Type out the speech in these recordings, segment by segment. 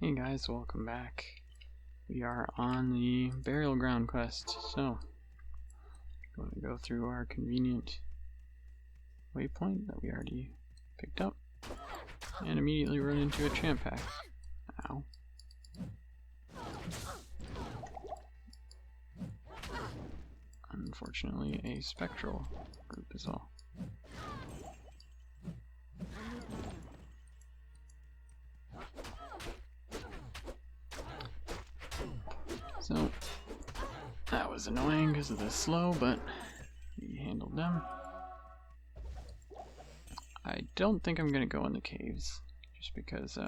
Hey guys, welcome back. We are on the burial ground quest, so I'm going to go through our convenient waypoint that we already picked up and immediately run into a champ pack. Ow. Unfortunately, a spectral group as well. So, that was annoying because of the slow, but we handled them. I don't think I'm going to go in the caves, just because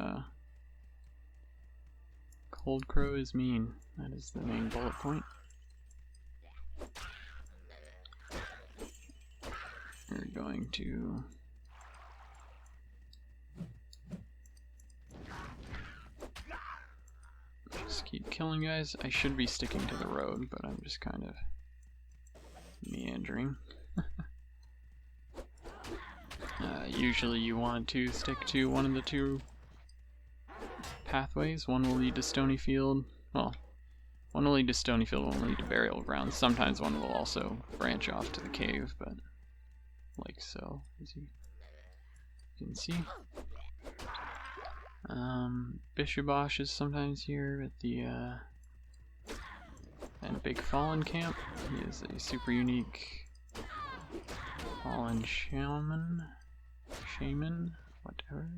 Cold Crow is mean. That is the main bullet point. We're going to just keep killing guys. I should be sticking to the road, but I'm just kind of meandering. Usually you want to stick to one of the two pathways. One will lead to Stony Field. Well, one will lead to Stony Field, one will lead to Burial Ground. Sometimes one will also branch off to the cave, but like so, as you can see. Bishabosh is sometimes here at the and Big Fallen Camp. He is a super unique fallen shaman, whatever.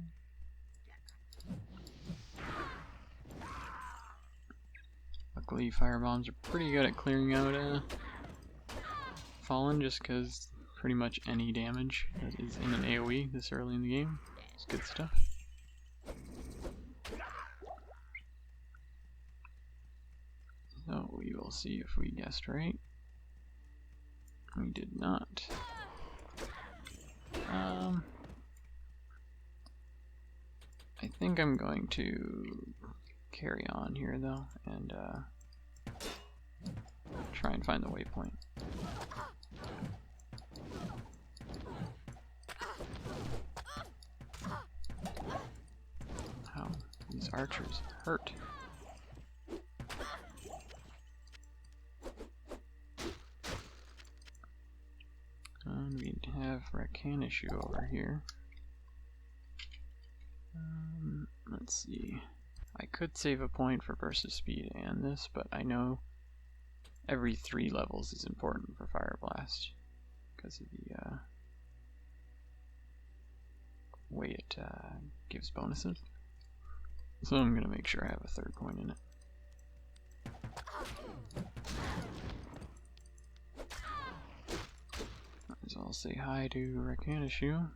Luckily, firebombs are pretty good at clearing out fallen, just because pretty much any damage that is in an AoE this early in the game is good stuff. So we will see if we guessed right. We did not. I think I'm going to carry on here though and try and find the waypoint. Wow, these archers hurt. And we have Rakanishu over here. Let's see. I could save a point for burst of speed and this, but I know every 3 levels is important for Fire Blast because of the way it gives bonuses. So I'm gonna make sure I have a 3rd point in it. So I'll say hi to Rakanishu.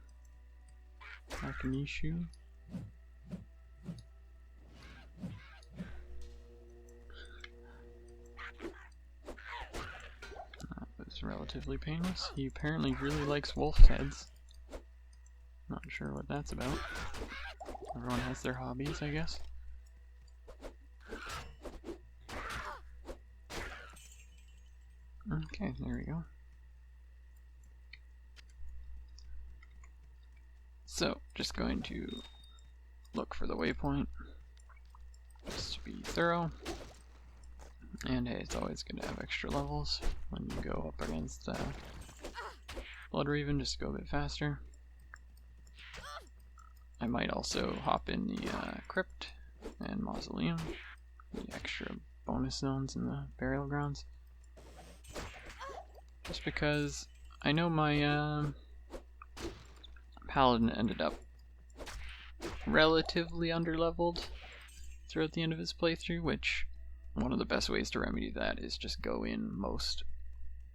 It's relatively painless. He apparently really likes wolf heads. Not sure what that's about. Everyone has their hobbies, I guess. Okay, there we go. So, just going to look for the waypoint, just to be thorough. And hey, it's always good to have extra levels when you go up against Bloodraven, just to go a bit faster. I might also hop in the Crypt and Mausoleum, the extra bonus zones in the burial grounds. Just because I know my Paladin ended up relatively underleveled throughout the end of his playthrough, which one of the best ways to remedy that is just go in most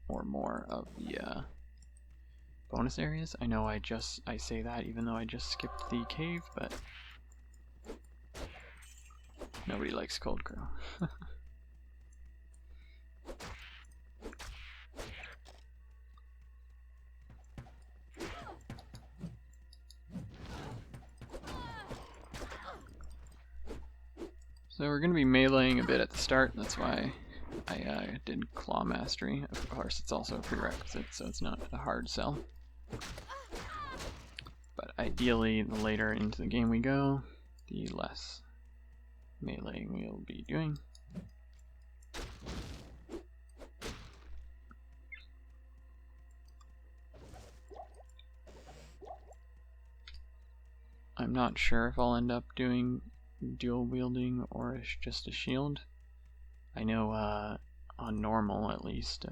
or more of the bonus areas. I know I say that even though I just skipped the cave, but nobody likes Cold Crow. So we're going to be meleeing a bit at the start, that's why I did Claw Mastery. Of course, it's also a prerequisite, so it's not a hard sell. But ideally, the later into the game we go, the less melee we'll be doing. I'm not sure if I'll end up doing dual wielding or just a shield. I know on normal at least,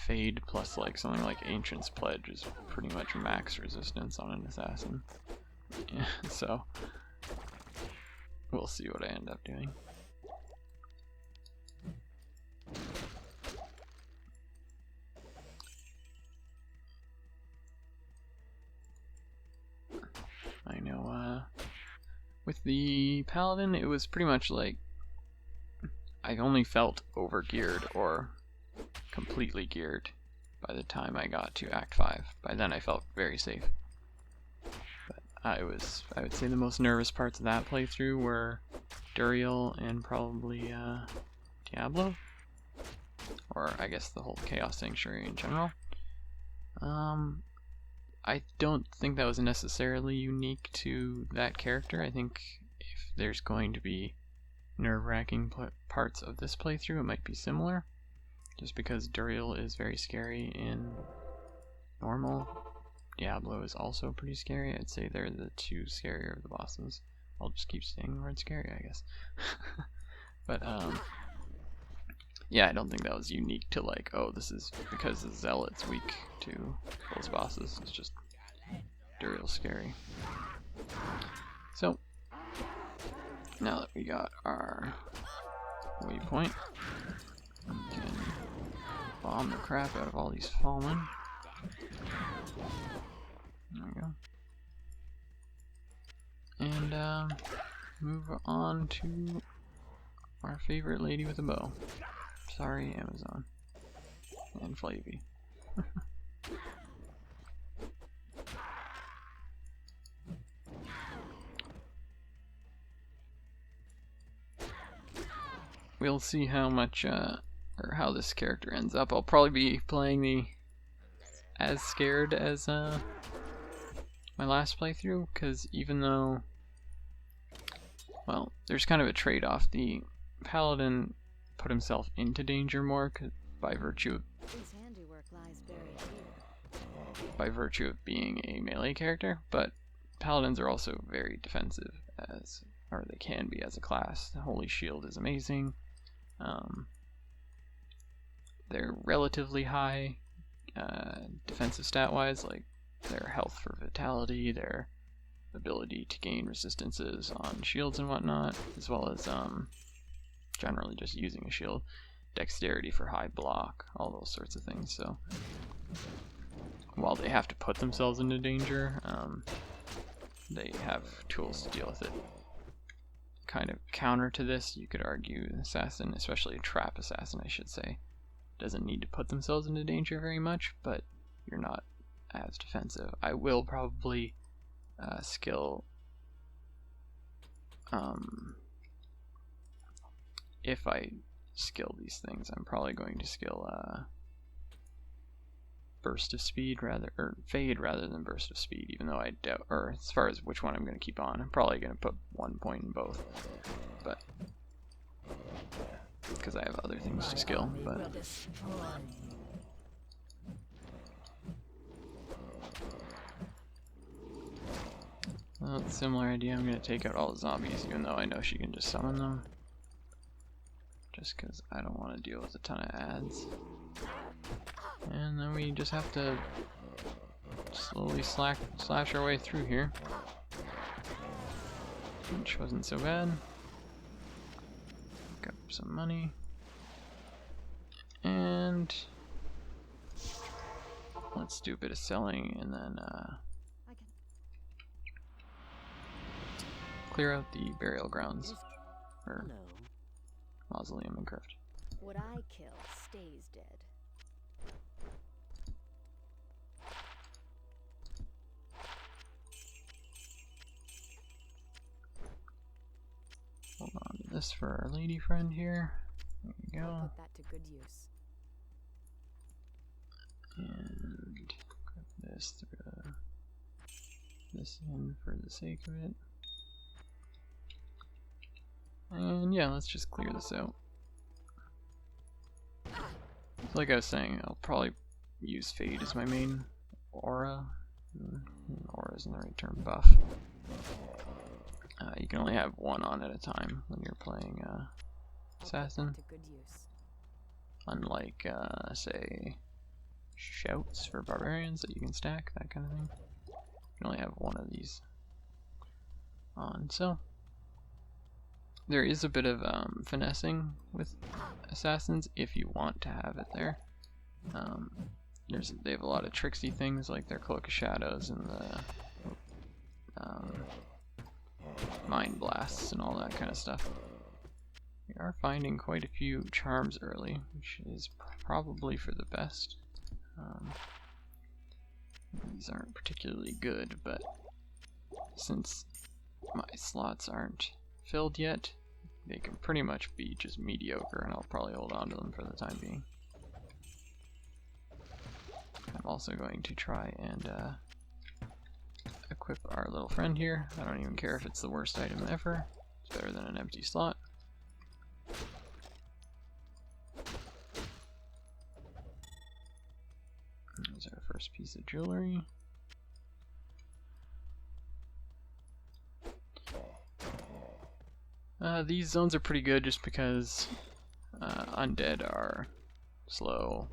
Fade plus like something like Ancient's Pledge is pretty much max resistance on an assassin. Yeah, so we'll see what I end up doing. I know with the Paladin it was pretty much like I only felt over-geared or completely geared by the time I got to Act 5. By then I felt very safe. But I would say the most nervous parts of that playthrough were Duriel and probably Diablo. Or I guess the whole Chaos Sanctuary in general. I don't think that was necessarily unique to that character. I think if there's going to be nerve-wracking parts of this playthrough, it might be similar. Just because Duriel is very scary in normal. Diablo is also pretty scary. I'd say they're the two scarier of the bosses. I'll just keep saying the word scary, I guess. But, yeah, I don't think that was unique to like, oh, this is because the Zealot's weak to those bosses. It's just Duriel's scary. So, now that we got our waypoint, we can bomb the crap out of all these fallen. There we go. And move on to our favorite lady with a bow. Sorry, Amazon. And Flavy. We'll see how much, or how this character ends up. I'll probably be playing the as scared as my last playthrough, because even though, well, there's kind of a trade-off. The Paladin put himself into danger more by virtue of being a melee character, but Paladins are also very defensive or they can be as a class. The Holy Shield is amazing. They're relatively high defensive stat-wise, like their health for vitality, their ability to gain resistances on shields and whatnot, as well as generally just using a shield, dexterity for high block, all those sorts of things. So while they have to put themselves into danger, they have tools to deal with it. Kind of counter to this, you could argue an assassin, especially a trap assassin I should say, doesn't need to put themselves into danger very much, but you're not as defensive. I will probably skill if I skill these things, I'm probably going to skill burst of speed or fade rather than burst of speed, even though I doubt, or as far as which one I'm going to keep on, I'm probably going to put 1 point in both, but because I have other things to skill. But well, it's a similar idea. I'm going to take out all the zombies, even though I know she can just summon them, just because I don't want to deal with a ton of ads. And then we just have to slowly slash our way through here, which wasn't so bad. Pick up some money, and let's do a bit of selling, and then clear out the burial grounds, or mausoleum and crypt. What I kill stays dead. Hold on to this for our lady friend here. There we go. I'll put that to good use. And grab this, throw this in for the sake of it. And And yeah, let's just clear this out. Like I was saying, I'll probably use Fade as my main aura. Aura isn't the right term, buff. You can only have one on at a time when you're playing Assassin. Unlike, say, Shouts for Barbarians that you can stack, that kind of thing. You can only have one of these on. So, there is a bit of finessing with Assassins if you want to have it there. They have a lot of tricksy things like their Cloak of Shadows and the Mind Blasts and all that kind of stuff. We are finding quite a few charms early, which is probably for the best. These aren't particularly good, but since my slots aren't filled yet, they can pretty much be just mediocre, and I'll probably hold on to them for the time being. I'm also going to try and equip our little friend here. I don't even care if it's the worst item ever. It's better than an empty slot. There's our first piece of jewelry. These zones are pretty good just because undead are slow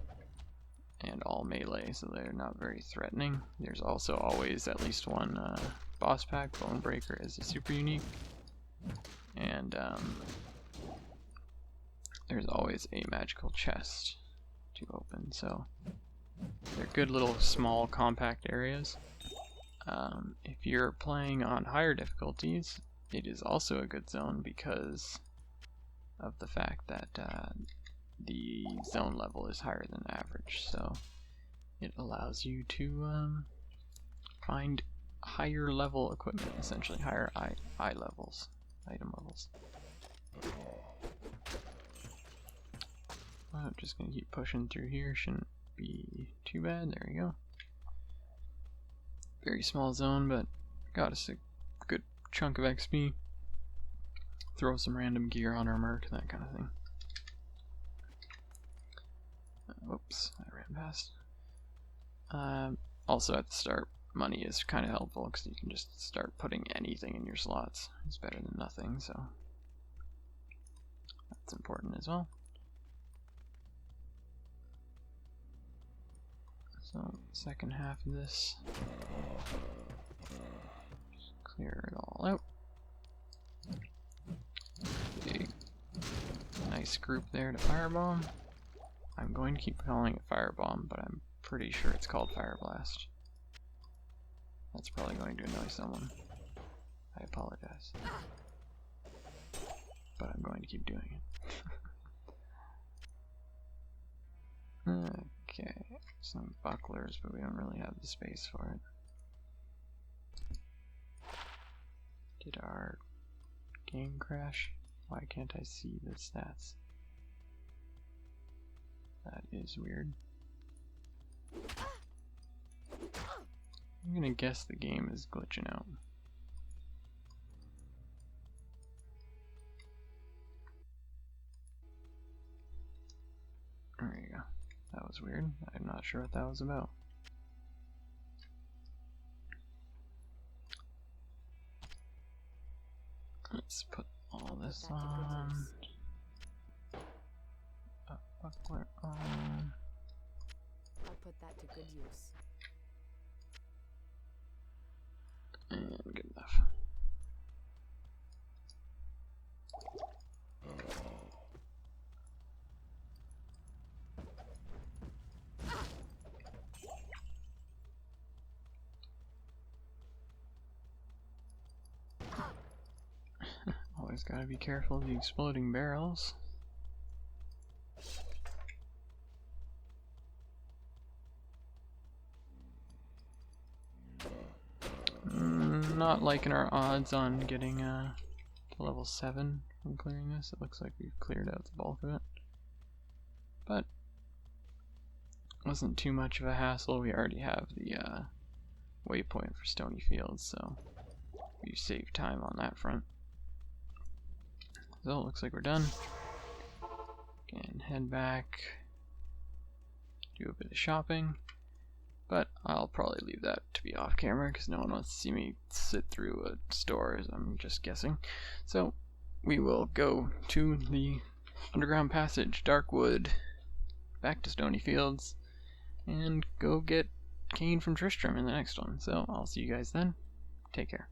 and all melee, so they're not very threatening. There's also always at least one boss pack. Bonebreaker is a super unique, and there's always a magical chest to open, so they're good little small compact areas. If you're playing on higher difficulties, it is also a good zone because of the fact that the zone level is higher than average, so it allows you to find higher level equipment, essentially higher item levels. I'm just gonna keep pushing through here, shouldn't be too bad. There we go. Very small zone, but got us a good chunk of XP. Throw some random gear on our merc, that kind of thing. Whoops, I ran past. Also at the start, money is kind of helpful because you can just start putting anything in your slots. It's better than nothing, so that's important as well. So, second half of this, just clear it all out. Big, nice group there to firebomb. I'm going to keep calling it firebomb, but I'm pretty sure it's called fire blast. That's probably going to annoy someone. I apologize. But I'm going to keep doing it. Okay, some bucklers, but we don't really have the space for it. Did our game crash? Why can't I see the stats? That is weird. I'm gonna guess the game is glitching out. There you go. That was weird. I'm not sure what that was about. Let's put all this on. Buckler on. I'll put that to good use. And good enough. Always gotta be careful of the exploding barrels. Not liking our odds on getting to level 7 from clearing this. It looks like we've cleared out the bulk of it. But wasn't too much of a hassle. We already have the waypoint for Stony Fields, so we've saved time on that front. So it looks like we're done. Can head back, do a bit of shopping, but I'll probably leave that to be off camera because no one wants to see me sit through a store, as I'm just guessing. So we will go to the underground passage, Darkwood, back to Stony Fields, and go get Kane from Tristram in the next one. So I'll see you guys then. Take care.